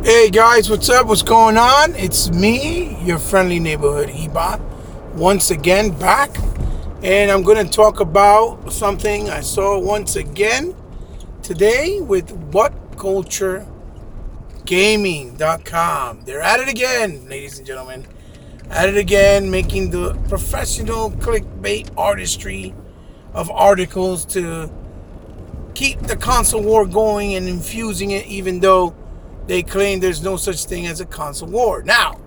Hey guys, what's up? What's going on? It's me, your friendly neighborhood Eba, once again back, and I'm going to talk about something I saw once again today with WhatCultureGaming.com. They're at it again, ladies and gentlemen. At it again, making the professional clickbait artistry of articles to keep the console war going and infusing it, even though they claim there's no such thing as a console war. Now,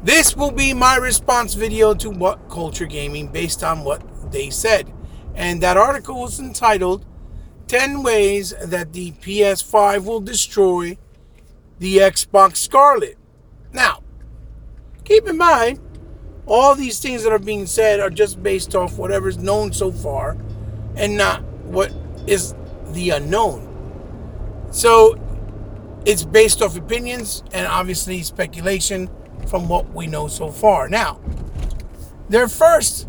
this will be my response video to What Culture Gaming based on what they said. And that article was entitled 10 Ways That the PS5 Will Destroy the Xbox Scarlet. Now, keep in mind, all these things that are being said are just based off whatever's known so far and not what is the unknown. So, it's based off opinions and obviously speculation from what we know so far. Now, their first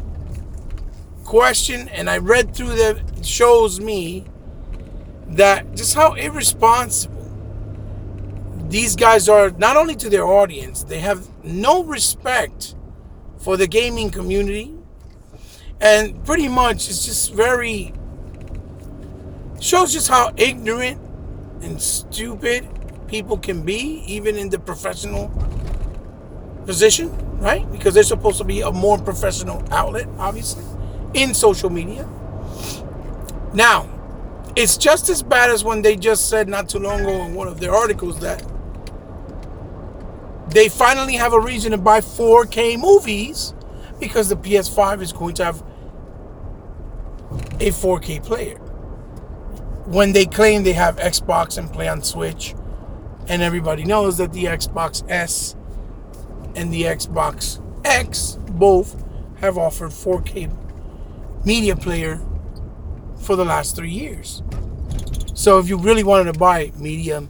question, and I read through that, shows me that just how irresponsible these guys are, not only to their audience, they have no respect for the gaming community, and pretty much it's just shows just how ignorant and stupid people can be, even in the professional position, right? Because they're supposed to be a more professional outlet, obviously, in social media. Now, it's just as bad as when they just said not too long ago in one of their articles that they finally have a reason to buy 4K movies because the PS5 is going to have a 4K player. When they claim they have Xbox and play on Switch, and everybody knows that the Xbox S and the Xbox X both have offered 4K media player for the last 3 years. So if you really wanted to buy media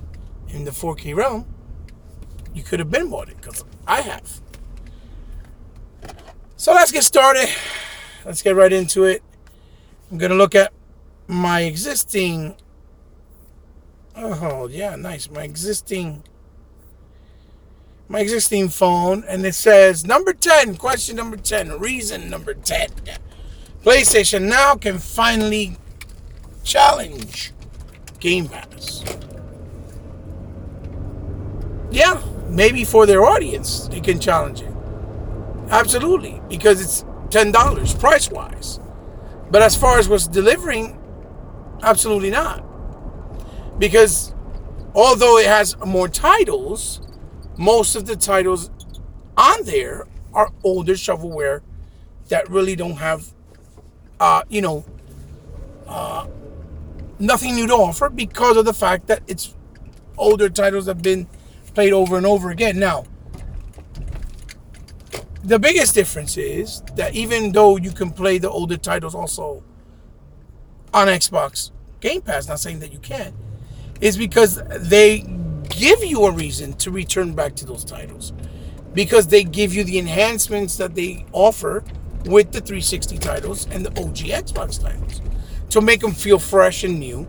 in the 4K realm, you could have been bought it, because I have. So let's get started. Let's get right into it. I'm going to look at my existing my existing phone, and it says question number 10, reason number 10. PlayStation Now can finally challenge Game Pass. Yeah, maybe for their audience they can challenge it. Absolutely, because it's $10 price-wise. But as far as what's delivering, absolutely not. Because although it has more titles, most of the titles on there are older shovelware that really don't have, nothing new to offer, because of the fact that it's older titles that have been played over and over again. Now, the biggest difference is that even though you can play the older titles also on Xbox Game Pass, not saying that you can't, is because they give you a reason to return back to those titles, because they give you the enhancements that they offer with the 360 titles and the OG Xbox titles to make them feel fresh and new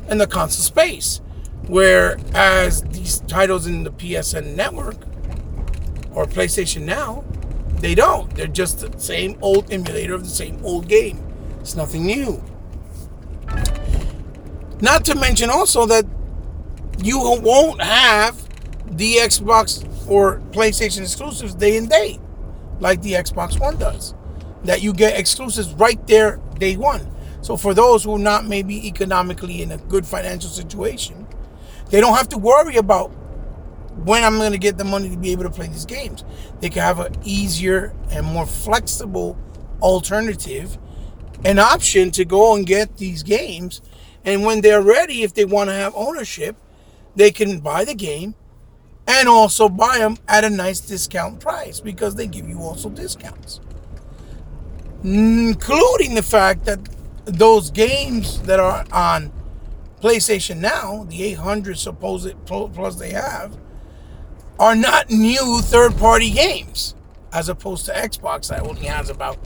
in the console space. Whereas these titles in the PSN network or PlayStation Now, they don't. They're just the same old emulator of the same old game. It's nothing new. Not to mention also that you won't have the Xbox or PlayStation exclusives day and date like the Xbox One does. That you get exclusives right there day one. So for those who are not maybe economically in a good financial situation, they don't have to worry about when I'm going to get the money to be able to play these games. They can have an easier and more flexible alternative, an option to go and get these games. And when they're ready, if they want to have ownership, they can buy the game and also buy them at a nice discount price, because they give you also discounts. Including the fact that those games that are on PlayStation Now, the 800 supposed plus they have, are not new third-party games, as opposed to Xbox that only has about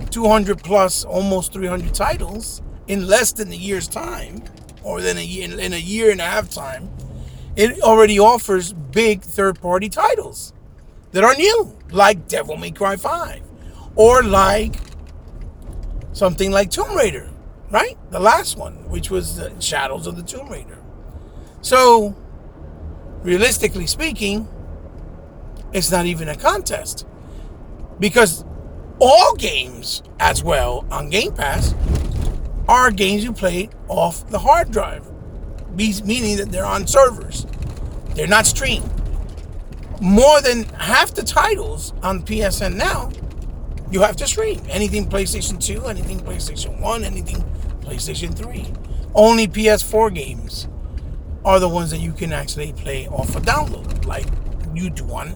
200 plus, almost 300 titles in less than a year's time, or than in a year and a half time. it already offers big third-party titles that are new, like Devil May Cry 5, or like something like Tomb Raider, right? The last one, which was the Shadows of the Tomb Raider. So, realistically speaking, it's not even a contest, because all games as well on Game Pass are games you play off the hard drive, meaning that they're on servers. They're not streamed. More than half the titles on PSN now, you have to stream. Anything PlayStation 2, anything PlayStation 1, anything PlayStation 3. Only PS4 games are the ones that you can actually play off a download, like you do on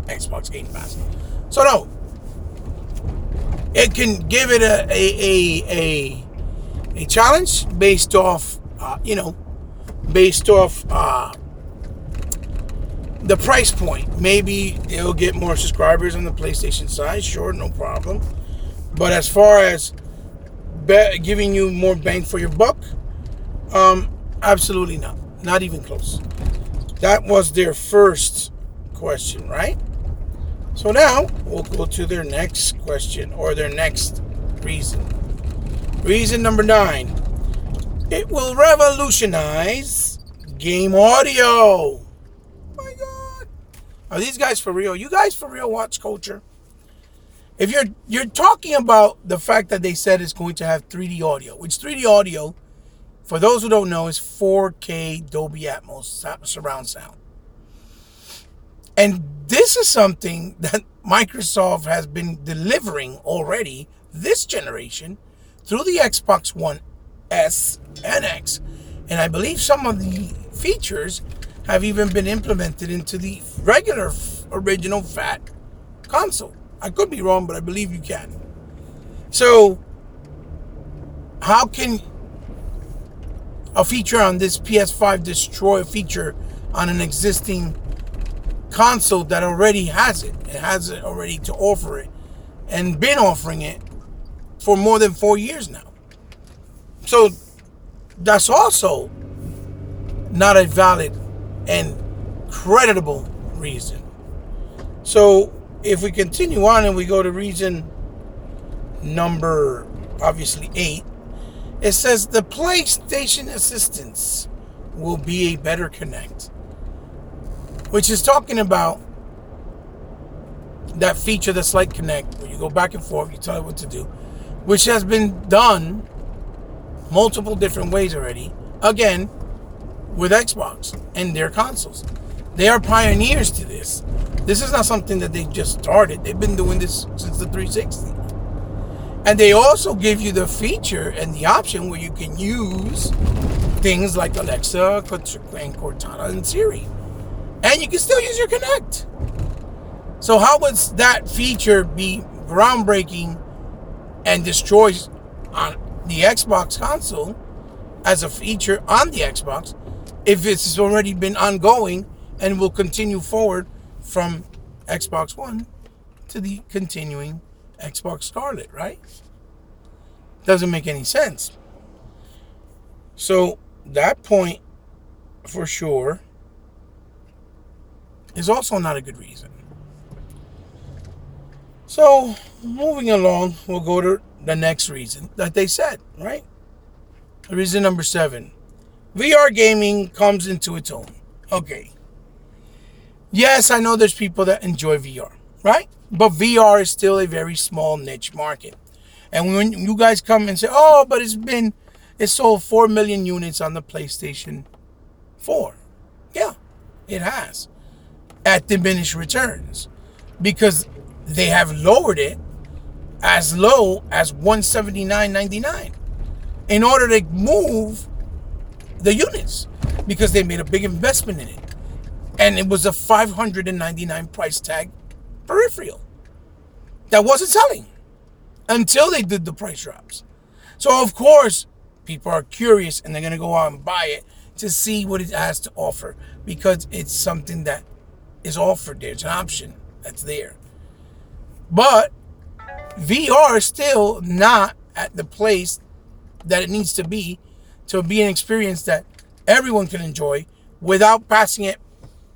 Xbox Game Pass. So no, it can give it a challenge based off, the price point. Maybe it'll get more subscribers on the PlayStation side. Sure, no problem. But as far as giving you more bang for your buck, absolutely not. Not even close. That was their first question, right? So now we'll go to their next question, or their next reason. Reason number 9. It will revolutionize game audio. My God. Are these guys for real? You guys for real watch culture? If you're talking about the fact that they said it's going to have 3D audio, which 3D audio, for those who don't know, is 4K Dolby Atmos surround sound. And this is something that Microsoft has been delivering already this generation through the Xbox One S and X. And I believe some of the features have even been implemented into the regular original fat console. I could be wrong, but I believe you can. So how can a feature on this PS5 destroy a feature on an existing console that already has it? It has it already to offer it, and been offering it for more than 4 years now. So that's also not a valid and creditable reason. So if we continue on and we go to reason number, obviously 8, it says the PlayStation Assistance will be a better connect, which is talking about that feature that's like Connect, where you go back and forth, you tell it what to do, which has been done multiple different ways already, again, with Xbox and their consoles. They are pioneers to this. This is not something that they just started. They've been doing this since the 360. And they also give you the feature and the option where you can use things like Alexa and Cortana and Siri. And you can still use your Kinect. So how would that feature be groundbreaking and destroys on the Xbox console as a feature on the Xbox if it's already been ongoing and will continue forward from Xbox One to the continuing Xbox Scarlet, right? Doesn't make any sense. So that point, for sure, is also not a good reason. So moving along, we'll go to the next reason that they said, right? Reason number 7. VR gaming comes into its own. Okay. Yes, I know there's people that enjoy VR, right? But VR is still a very small niche market. And when you guys come and say, oh, but it sold 4 million units on the PlayStation 4. Yeah, it has. At diminished returns. Because they have lowered it as low as $179.99 in order to move the units, because they made a big investment in it. And it was a $599 price tag peripheral that wasn't selling until they did the price drops. So of course people are curious and they're going to go out and buy it to see what it has to offer, because it's something that is offered. There's an option that's there. But VR is still not at the place that it needs to be an experience that everyone can enjoy without passing it,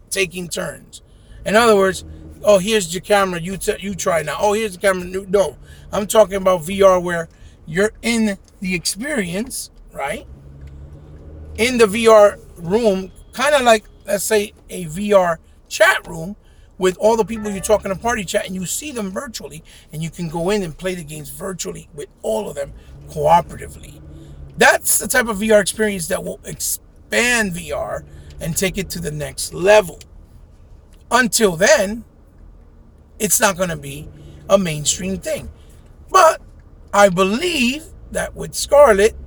taking turns. In other words, oh, here's your camera, you try now. Oh, here's the camera. No, I'm talking about VR where you're in the experience, right? In the VR room, kind of like, let's say, a VR chat room with all the people you're talking to party chat, and you see them virtually, and you can go in and play the games virtually with all of them cooperatively. That's the type of VR experience that will expand VR and take it to the next level. Until then, it's not going to be a mainstream thing. But I believe that with Scarlet,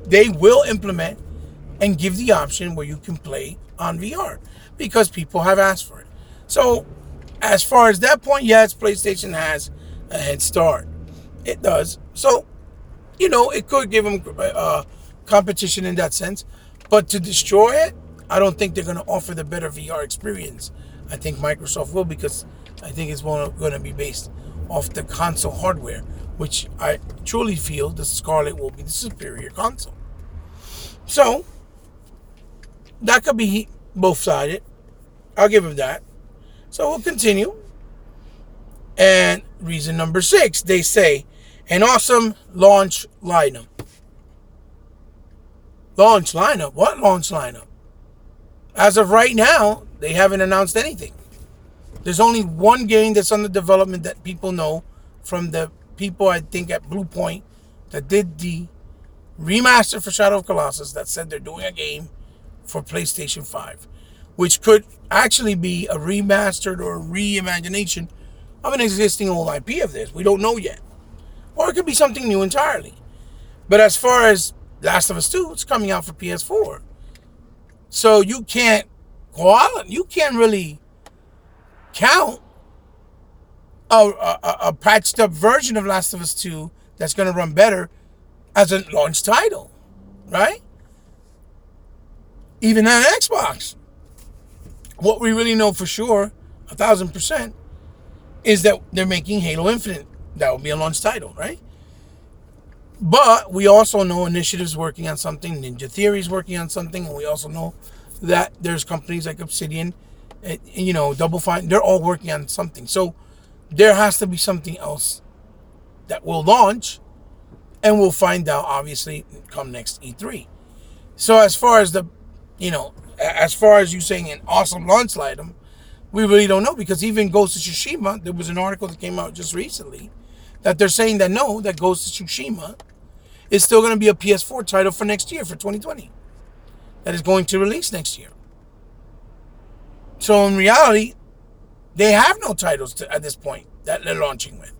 they will implement and give the option where you can play on VR because people have asked for it. So as far as that point, yes, PlayStation has a head start. It does. So, it could give them competition in that sense. But to destroy it, I don't think they're going to offer the better VR experience. I think Microsoft will, because I think it's going to be based off the console hardware, which I truly feel the Scarlet will be the superior console. So, that could be both-sided. I'll give them that. So, we'll continue. And reason number 6, they say, an awesome launch lineup. Launch lineup? What launch lineup? As of right now, they haven't announced anything. There's only one game that's under development that people know from the people, I think, at Blue Point that did the remaster for Shadow of Colossus, that said they're doing a game for PlayStation 5, which could actually be a remastered or a reimagination of an existing old IP of theirs. We don't know yet. Or it could be something new entirely. But as far as Last of Us 2, it's coming out for PS4. So you can't really count a patched up version of Last of Us 2 that's going to run better as a launch title, right? Even on Xbox. What we really know for sure, 1,000%, is that they're making Halo Infinite. That will be a launch title, right? But we also know Initiative's working on something, Ninja Theory's working on something, and we also know that there's companies like Obsidian, Double Fine, they're all working on something. So there has to be something else that will launch, and we'll find out, obviously, come next E3. So as far as you saying an awesome launch item, we really don't know, because even Ghost of Tsushima, there was an article that came out just recently that they're saying that that Ghost of Tsushima is still going to be a PS4 title for next year, for 2020. That is going to release next year. So in reality, they have no titles at this point that they're launching with.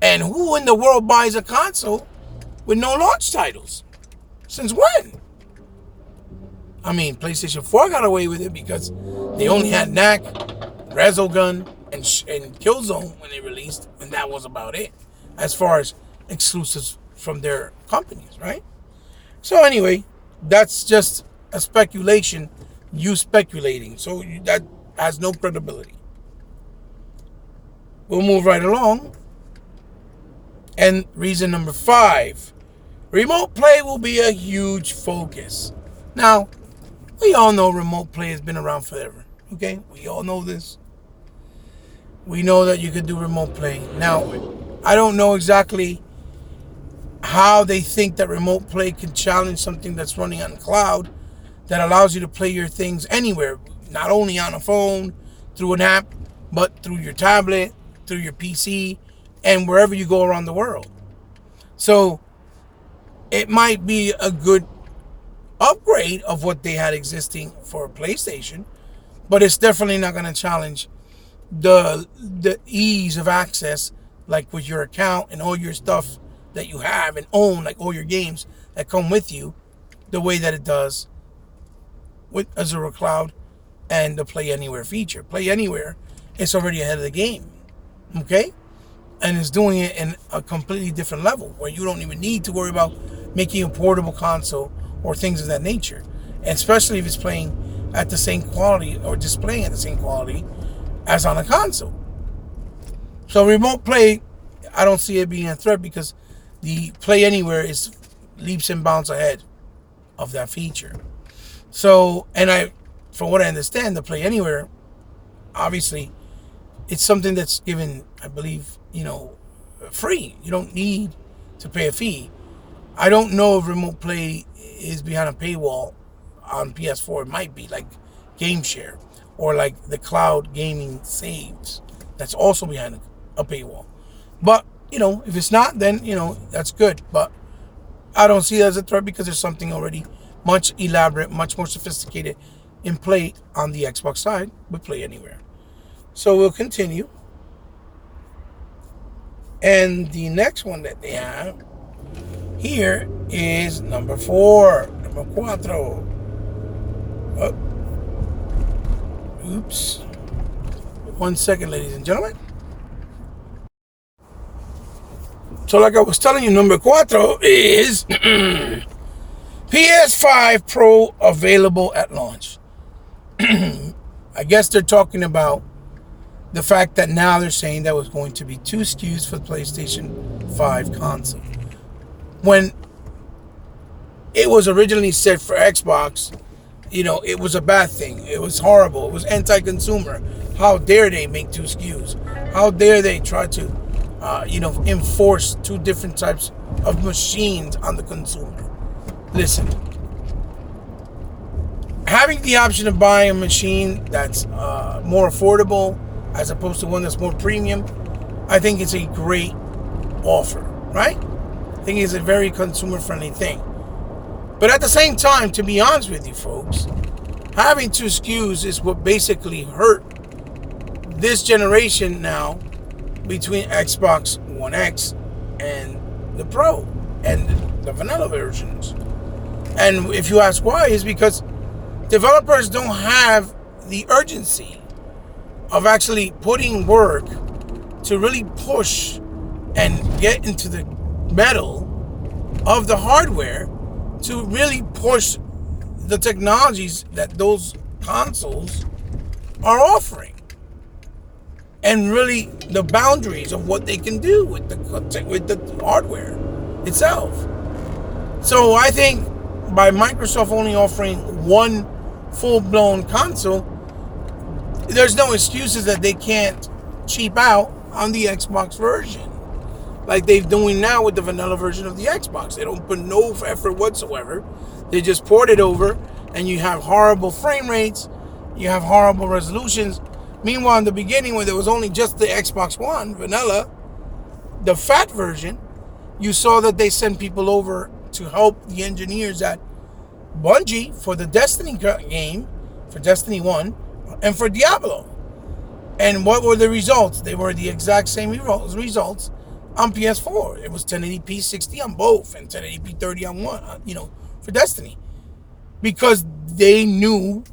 And who in the world buys a console with no launch titles? Since when? I mean, PlayStation 4 got away with it because they only had Knack, Resogun, and Killzone when they released, and that was about it as far as exclusives from their companies, right? So anyway, that's just a speculation, you speculating, so that has no credibility. We'll move right along. And reason number 5, remote play will be a huge focus. Now, we all know remote play has been around forever, okay? We all know this. We know that you could do remote play. Now, I don't know exactly how they think that remote play can challenge something that's running on the cloud that allows you to play your things anywhere, not only on a phone, through an app, but through your tablet, through your PC, and wherever you go around the world. So it might be a good upgrade of what they had existing for PlayStation, but it's definitely not going to challenge the ease of access, like with your account and all your stuff that you have and own, like all your games that come with you, the way that it does with Azure Cloud and the Play Anywhere feature. Play Anywhere is already ahead of the game, okay? And it's doing it in a completely different level where you don't even need to worry about making a portable console or things of that nature, and especially if it's playing at the same quality or displaying at the same quality as on a console. So remote play, I don't see it being a threat because the Play Anywhere is leaps and bounds ahead of that feature. So, and from what I understand, the Play Anywhere, obviously, it's something that's given, I believe, free. You don't need to pay a fee. I don't know if Remote Play is behind a paywall on PS4. It might be like Game Share or like the cloud gaming saves. That's also behind a paywall. But, if it's not, then, that's good. But I don't see it as a threat because there's something already much elaborate, much more sophisticated in play on the Xbox side with Play Anywhere. So we'll continue. And the next one that they have here is number 4. Number 4. Oh. Oops. 1 second, ladies and gentlemen. So like I was telling you, number 4 is PS5 Pro available at launch. I guess they're talking about the fact that now they're saying that was going to be 2 SKUs for the PlayStation 5 console. When it was originally set for Xbox, it was a bad thing. It was horrible. It was anti-consumer. How dare they make 2 SKUs? How dare they try to, enforce 2 different types of machines on the consumer? Listen, having the option of buying a machine that's more affordable as opposed to one that's more premium, I think it's a great offer, right? I think it's a very consumer-friendly thing. But at the same time, to be honest with you folks, having 2 SKUs is what basically hurt this generation now between Xbox One X and the Pro and the vanilla versions. And if you ask why, it's because developers don't have the urgency of actually putting work to really push and get into the metal of the hardware to really push the technologies that those consoles are offering, and really the boundaries of what they can do with the hardware itself. So I think by Microsoft only offering one full-blown console, there's no excuses that they can't cheap out on the Xbox version like they're doing now with the vanilla version of the Xbox. They don't put no effort whatsoever. They just port it over, and you have horrible frame rates, you have horrible resolutions. Meanwhile, in the beginning, when there was only just the Xbox One vanilla, the fat version, you saw that they sent people over to help the engineers at Bungie for the Destiny game, for Destiny 1, and for Diablo. And what were the results? They were the exact same results on PS4. It was 1080p 60 on both and 1080p 30 on one, for Destiny. Because they knew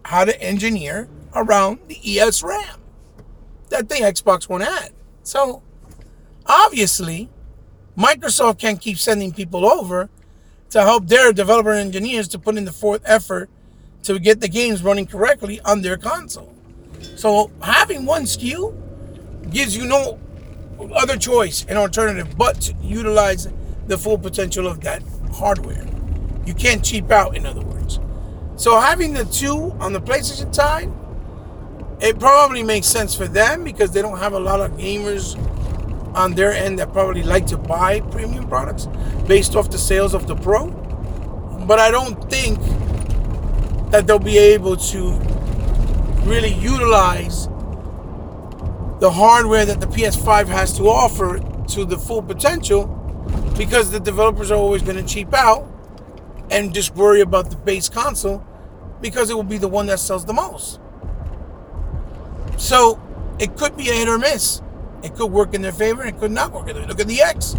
how to engineer around the ES RAM that the Xbox One had. So, obviously, Microsoft can't keep sending people over to help their developer engineers to put in the forth effort to get the games running correctly on their console. So, having one SKU gives you no other choice and alternative but to utilize the full potential of that hardware. You can't cheap out, in other words. So having the 2 on the PlayStation side, it probably makes sense for them because they don't have a lot of gamers on their end that probably like to buy premium products based off the sales of the Pro. But I don't think that they'll be able to really utilize the hardware that the PS5 has to offer to the full potential, because the developers are always going to cheap out and just worry about the base console because it will be the one that sells the most. So it could be a hit or miss. It could work in their favor, it could not work in their favor. Look at the X.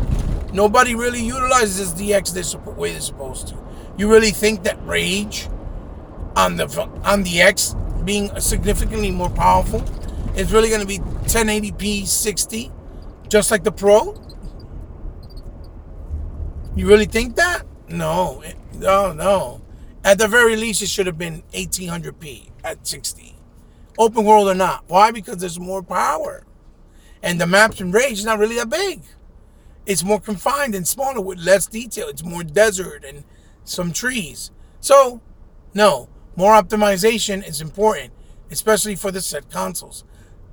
Nobody really utilizes the X the way they're supposed to. You really think that Rage on the X being significantly more powerful is really going to be 1080p 60 just like the Pro? You really think that? No. At the very least, it should have been 1800p at 60. Open world or not. Why? Because there's more power. And the maps in Rage is not really that big. It's more confined and smaller with less detail. It's more desert and some trees. So, No, more optimization is important, especially for the set consoles.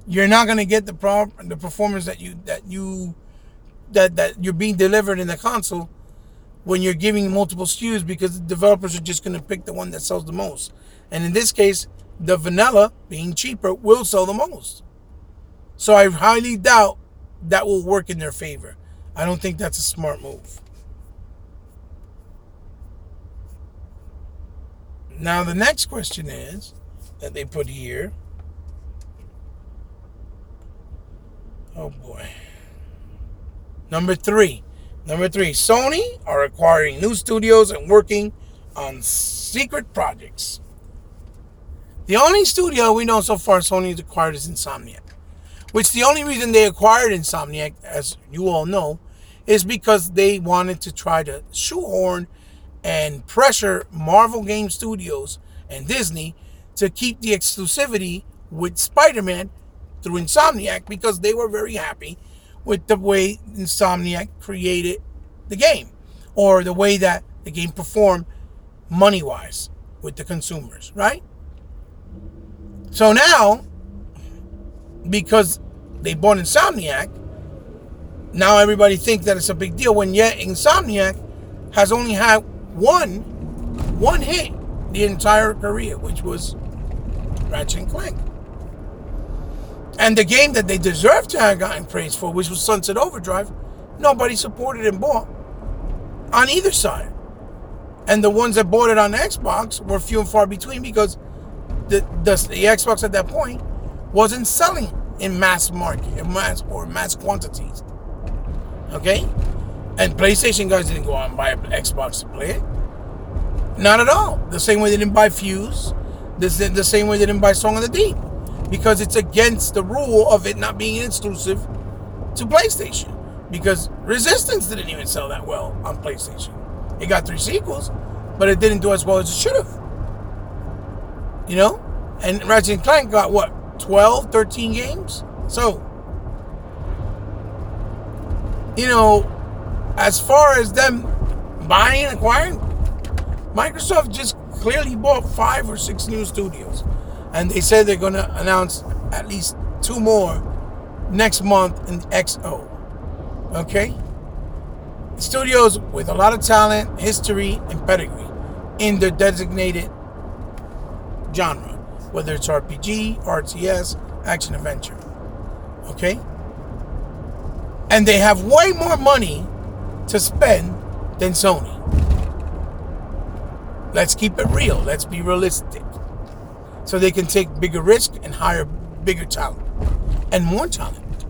You're not going to get the performance that you're being delivered in the console when you're giving multiple SKUs, because the developers are just going to pick the one that sells the most. And in this case, the vanilla, being cheaper, will sell the most. So I highly doubt that will work in their favor. I don't think that's a smart move. Now the next question is that they put here. Oh boy. Number three, Sony are acquiring new studios and working on secret projects. The only studio we know so far Sony's acquired is Insomniac. Which the only reason they acquired Insomniac, as you all know, is because they wanted to try to shoehorn and pressure Marvel Game Studios and Disney to keep the exclusivity with Spider-Man through Insomniac, because they were very happy with the way Insomniac created the game, or the way that the game performed money-wise with the consumers, right? So now, because they bought Insomniac, now everybody thinks that it's a big deal, when yet Insomniac has only had one hit the entire career, which was Ratchet & Clank. And the game that they deserved to have gotten praise for, which was Sunset Overdrive, nobody supported and bought on either side. And the ones that bought it on Xbox were few and far between, because the Xbox at that point wasn't selling in mass market, in mass quantities. Okay? And PlayStation guys didn't go out and buy an Xbox to play it. Not at all. The same way they didn't buy Fuse. The same way they didn't buy Song of the Deep. Because it's against the rule of it not being exclusive to PlayStation. Because Resistance didn't even sell that well on PlayStation. It got 3 sequels, but it didn't do as well as it should have. You know? And Ratchet & Clank got what? 12, 13 games? So, you know, as far as them buying and acquiring, Microsoft just clearly bought 5 or 6 new studios. And they said they're going to announce at least 2 more next month in XO. Okay? Studios with a lot of talent, history, and pedigree in their designated genre. Whether it's RPG, RTS, action adventure. Okay? And they have way more money to spend than Sony. Let's keep it real. Let's be realistic. So they can take bigger risk and hire bigger talent and more talent.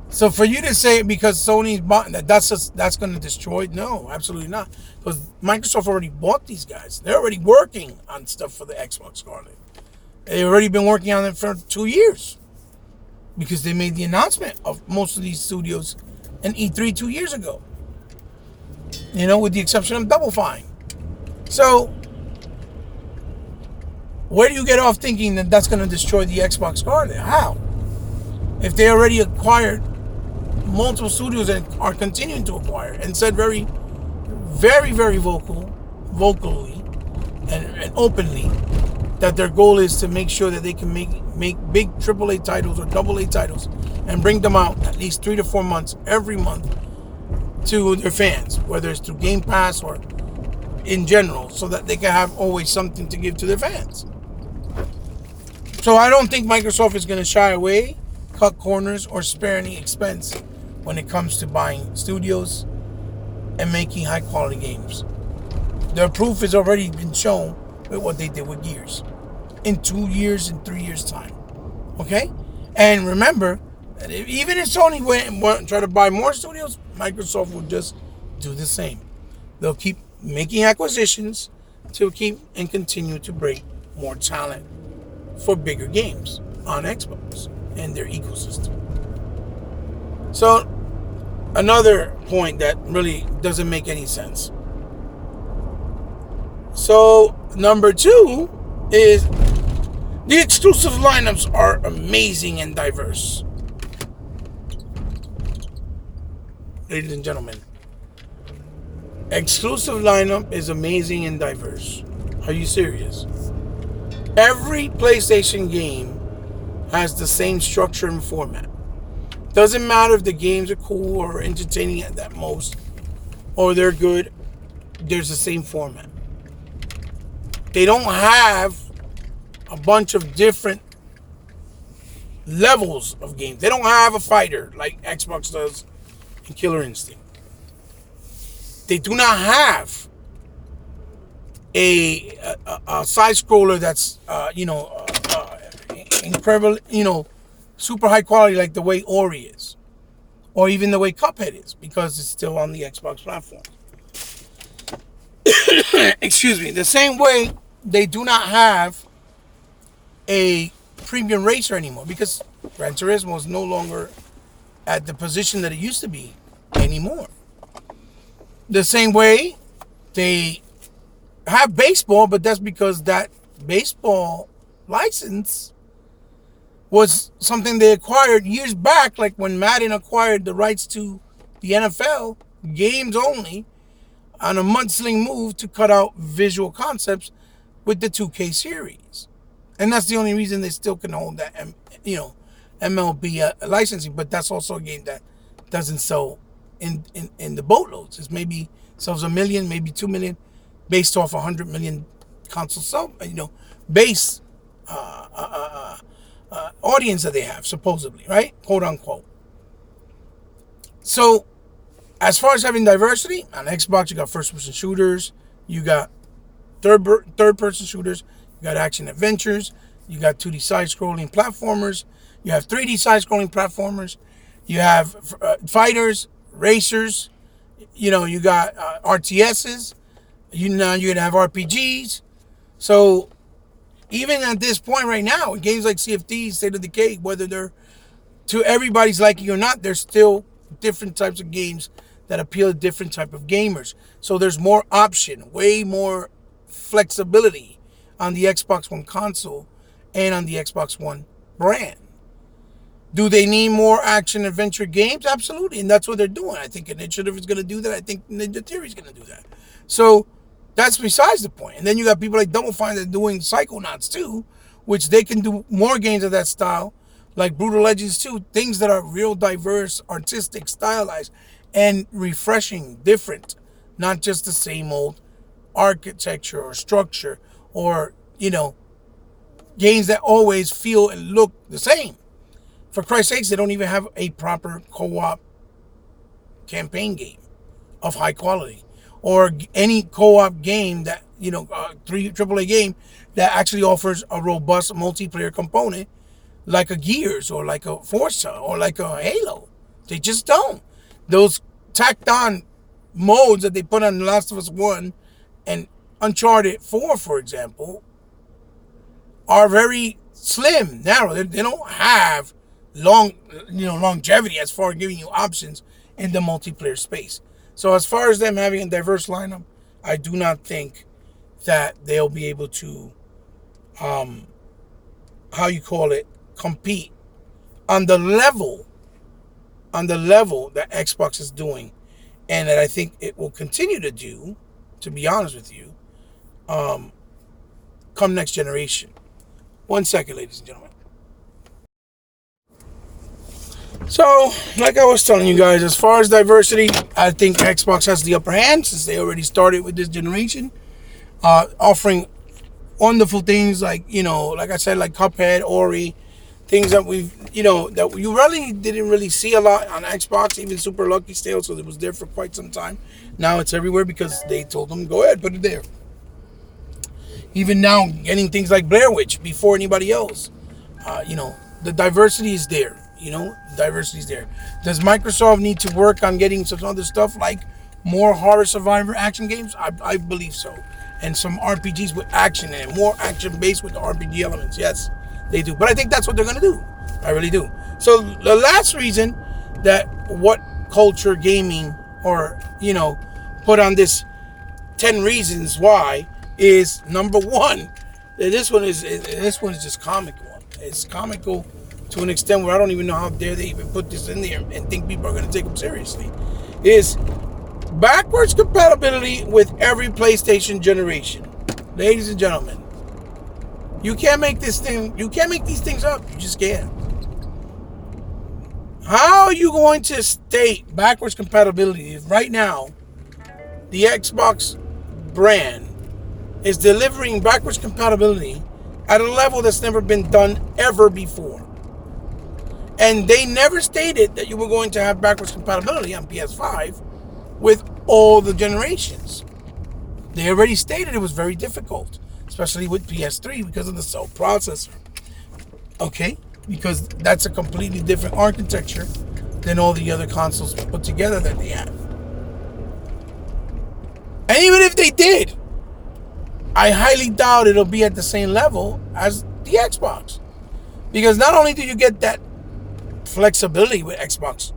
So for you to say because Sony's bought that's going to destroy, no, absolutely not. Because Microsoft already bought these guys. They're already working on stuff for the Xbox Scarlet. They've already been working on it for 2 years, because they made the announcement of most of these studios in E3 2 years ago. You know, with the exception of Double Fine. So, where do you get off thinking that that's going to destroy the Xbox Scarlet? How? If they already acquired multiple studios and are continuing to acquire, and said very, very, very vocally and openly, that their goal is to make sure that they can make big AAA titles or AA titles and bring them out at least 3 to 4 months every month to their fans, whether it's through Game Pass or in general, so that they can have always something to give to their fans. So I don't think Microsoft is going to shy away, cut corners, or spare any expense when it comes to buying studios and making high quality games. Their proof has already been shown with what they did with Gears in 2 years and 3 years time. Okay? And remember that even if Sony went and try to buy more studios, Microsoft will just do the same. They'll keep making acquisitions to keep and continue to bring more talent for bigger games on Xbox and their ecosystem. So, another point that really doesn't make any sense. So, number 2 is the exclusive lineups are amazing and diverse. Ladies and gentlemen, exclusive lineup is amazing and diverse. Are you serious? Every PlayStation game has the same structure and format. Doesn't matter if the games are cool or entertaining at that most, or they're good, there's the same format. They don't have a bunch of different levels of games. They don't have a fighter like Xbox does in Killer Instinct. They do not have a side scroller that's incredible, super high quality like the way Ori is, or even the way Cuphead is, because it's still on the Xbox platform. Excuse me. The same way they do not have a premium racer anymore, because Gran Turismo is no longer at the position that it used to be anymore. The same way they have baseball, but that's because that baseball license was something they acquired years back, like when Madden acquired the rights to the NFL, games only, on a mudslinging move to cut out visual concepts with the 2K series. And that's the only reason they still can hold that, MLB licensing. But that's also a game that doesn't sell in the boatloads. It's maybe sells 1 million, maybe 2 million, based off 100 million console sell, base audience that they have, supposedly, right? Quote unquote. So, as far as having diversity, on Xbox, you got first-person shooters, you got third-person shooters, you got action adventures, you got 2D side-scrolling platformers, you have 3D side-scrolling platformers, you have fighters, racers, you got RTSs, you're going to have RPGs. So, even at this point right now, in games like CFD, State of Decay, whether they're to everybody's liking or not, there's still different types of games that appeal to different type of gamers. So there's more option, way more flexibility on the Xbox One console and on the Xbox One brand. Do they need more action adventure games? Absolutely, and that's what they're doing. I think Initiative is going to do that. I think Ninja Theory is going to do that. So that's besides the point. And then you got people like Double Fine that are doing Psychonauts too, which they can do more games of that style, like Brutal Legends 2, things that are real diverse, artistic, stylized, and refreshing, different, not just the same old architecture or structure, or games that always feel and look the same. For Christ's sakes, they don't even have a proper co-op campaign game of high quality, or any co-op game that AAA game that actually offers a robust multiplayer component, like a Gears or like a Forza or like a Halo. They just don't. Those tacked on modes that they put on The Last of Us 1 and Uncharted 4, for example, are very slim, narrow. They don't have longevity as far as giving you options in the multiplayer space. So as far as them having a diverse lineup, I do not think that they'll be able to compete on the level that Xbox is doing, and that I think it will continue to do, to be honest with you, come next generation. 1 second, ladies and gentlemen. So, like I was telling you guys, as far as diversity, I think Xbox has the upper hand since they already started with this generation, offering wonderful things like, like I said, like Cuphead, Ori, things that that you really didn't really see a lot on Xbox, even Super Lucky Tale, so it was there for quite some time. Now it's everywhere because they told them, go ahead, put it there. Even now, getting things like Blair Witch before anybody else. The diversity is there. Diversity is there. Does Microsoft need to work on getting some other stuff like more horror survivor action games? I believe so. And some RPGs with action and more action based with the RPG elements. Yes, they do. But I think that's what they're going to do. I really do. So the last reason that What Culture Gaming, or, put on this 10 reasons why, is number one. This one is just comical. It's comical to an extent where I don't even know how dare they even put this in there and think people are going to take them seriously. Is backwards compatibility with every PlayStation generation. Ladies and gentlemen, you can't make this thing, you can't make these things up. You just can't. How are you going to state backwards compatibility if right now the Xbox brand is delivering backwards compatibility at a level that's never been done ever before? And they never stated that you were going to have backwards compatibility on PS5 with all the generations. They already stated it was very difficult, especially with PS3 because of the cell processor. Okay? Because that's a completely different architecture than all the other consoles put together that they have. And even if they did, I highly doubt it'll be at the same level as the Xbox. Because not only do you get that flexibility with Xbox,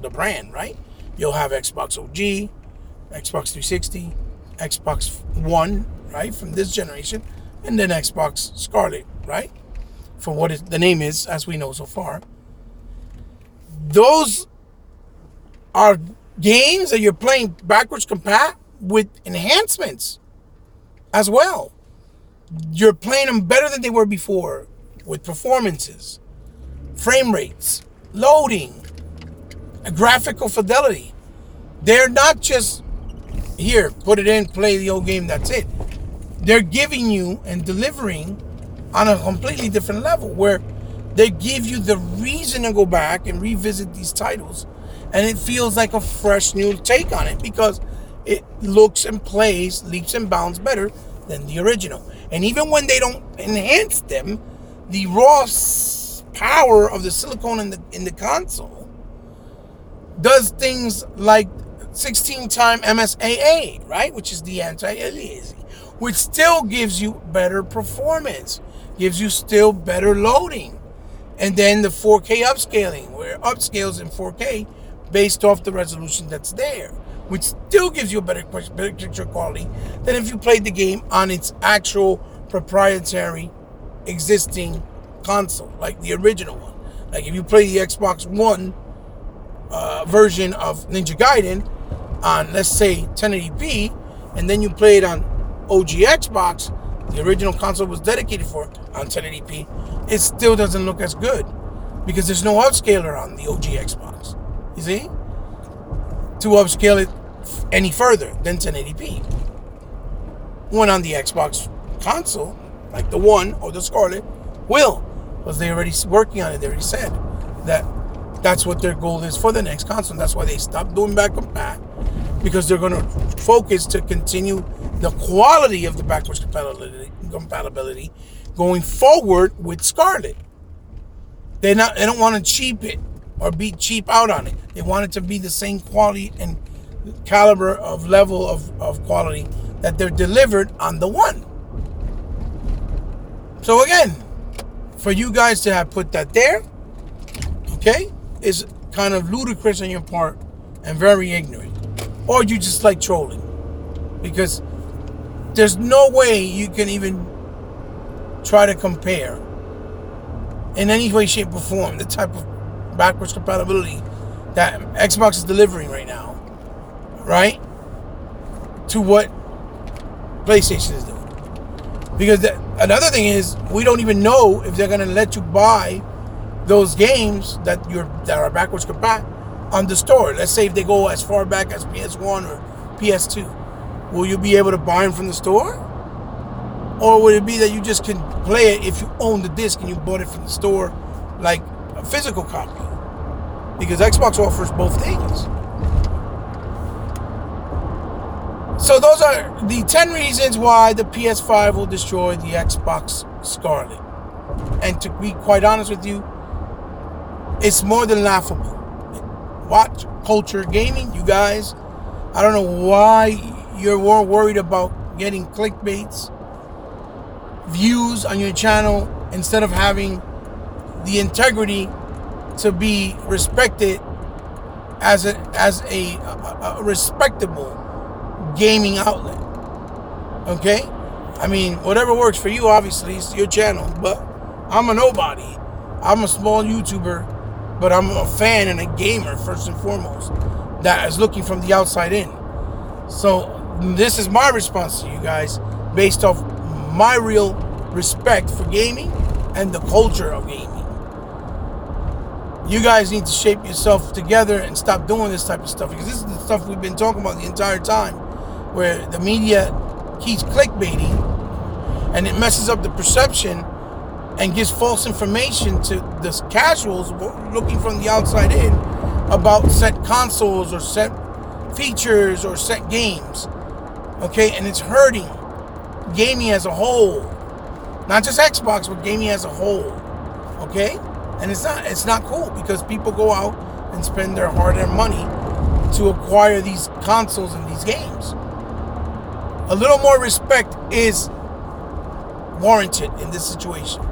the brand, right? You'll have Xbox OG, Xbox 360, Xbox One, right, from this generation, and then Xbox Scarlet, right, for what the name is, as we know so far. Those are games that you're playing backwards compat with enhancements as well. You're playing them better than they were before with performances, frame rates, loading, graphical fidelity. They're not just here, put it in, play the old game, that's it. They're giving you and delivering on a completely different level where they give you the reason to go back and revisit these titles, and it feels like a fresh new take on it because it looks and plays leaps and bounds better than the original. And even when they don't enhance them, the raw power of the silicone in the console does things like 16-time MSAA, right? Which is the anti-aliasing, which still gives you better performance, gives you still better loading. And then the 4K upscaling, where it upscales in 4K based off the resolution that's there, which still gives you a better picture quality than if you played the game on its actual proprietary existing console, like the original one. Like if you play the Xbox One version of Ninja Gaiden on, let's say, 1080p, and then you play it on OG Xbox, the original console was dedicated for, on 1080p, it still doesn't look as good because there's no upscaler on the OG Xbox. You see? To upscale it any further than 1080p. When on the Xbox console, like the One or the Scarlet, will, because they're already working on it. They already said that that's what their goal is for the next console. That's why they stopped doing back compat, because they're going to focus to continue the quality of the backwards compatibility going forward with Scarlet. They don't want to cheap it or be cheap out on it. They want it to be the same quality and caliber of level of quality that they're delivered on the One. So again, for you guys to have put that there, okay, is kind of ludicrous on your part and very ignorant. Or you just like trolling. Because there's no way you can even try to compare in any way, shape, or form the type of backwards compatibility that Xbox is delivering right now, right, to what PlayStation is doing. Because another thing is, we don't even know if they're going to let you buy those games that are backwards compat on the store. Let's say if they go as far back as PS1 or PS2, will you be able to buy them from the store? Or would it be that you just can play it if you own the disc and you bought it from the store, like a physical copy? Because Xbox offers both things. So those are the 10 reasons why the PS5 will destroy the Xbox Scarlet. And to be quite honest with you, it's more than laughable. Watch culture gaming, you guys. I don't know why you're more worried about getting clickbaits, views on your channel, instead of having the integrity to be respected as a respectable gaming outlet. Okay? I mean, whatever works for you, obviously, it's your channel, but I'm a nobody. I'm a small YouTuber, but I'm a fan and a gamer first and foremost that is looking from the outside in. So this is my response to you guys based off my real respect for gaming and the culture of gaming. You guys need to shape yourself together and stop doing this type of stuff, because this is the stuff we've been talking about the entire time, where the media keeps clickbaiting and it messes up the perception and gives false information to the casuals looking from the outside in about set consoles or set features or set games. Okay, and it's hurting gaming as a whole, not just Xbox, but gaming as a whole. Okay, and it's not cool, because people go out and spend their hard-earned money to acquire these consoles and these games. A little more respect is warranted in this situation.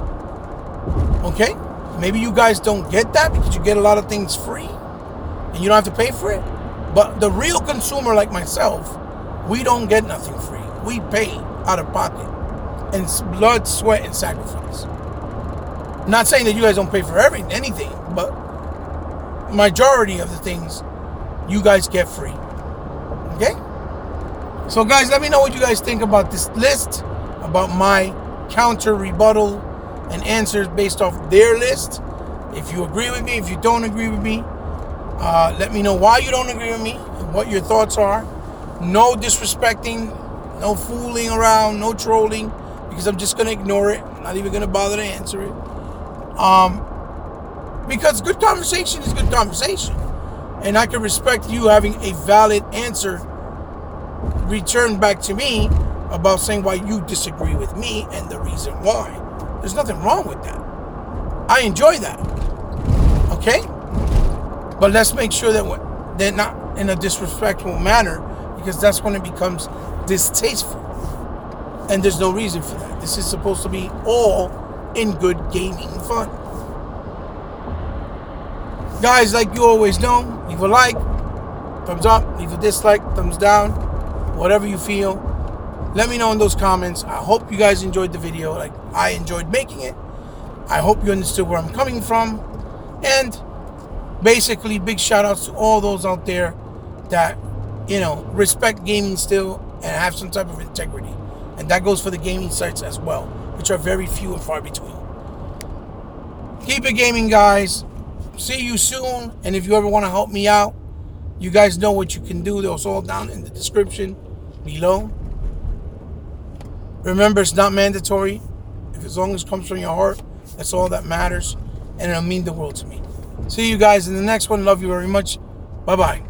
Okay, maybe you guys don't get that because you get a lot of things free and you don't have to pay for it. But the real consumer like myself, we don't get nothing free. We pay out of pocket, and it's blood, sweat, and sacrifice. I'm not saying that you guys don't pay for anything, but majority of the things you guys get free. Okay? So guys, let me know what you guys think about this list, about my counter rebuttal and answers based off their list. If you agree with me, if you don't agree with me, let me know why you don't agree with me and what your thoughts are. No disrespecting, no fooling around, no trolling, because I'm just going to ignore it. I'm not even going to bother to answer it. Because good conversation is good conversation. And I can respect you having a valid answer returned back to me about saying why you disagree with me and the reason why. There's nothing wrong with that. I enjoy that. Okay? But let's make sure that they're not in a disrespectful manner, because that's when it becomes distasteful. And there's no reason for that. This is supposed to be all in good gaming fun. Guys, like you always know, leave a like, thumbs up, leave a dislike, thumbs down, whatever you feel. Let me know in those comments. I hope you guys enjoyed the video like I enjoyed making it. I hope you understood where I'm coming from. And basically, big shout outs to all those out there that, respect gaming still and have some type of integrity. And that goes for the gaming sites as well, which are very few and far between. Keep it gaming, guys. See you soon. And if you ever want to help me out, you guys know what you can do. Those all down in the description below. Remember, it's not mandatory. If as long as it comes from your heart, that's all that matters. And it'll mean the world to me. See you guys in the next one. Love you very much. Bye-bye.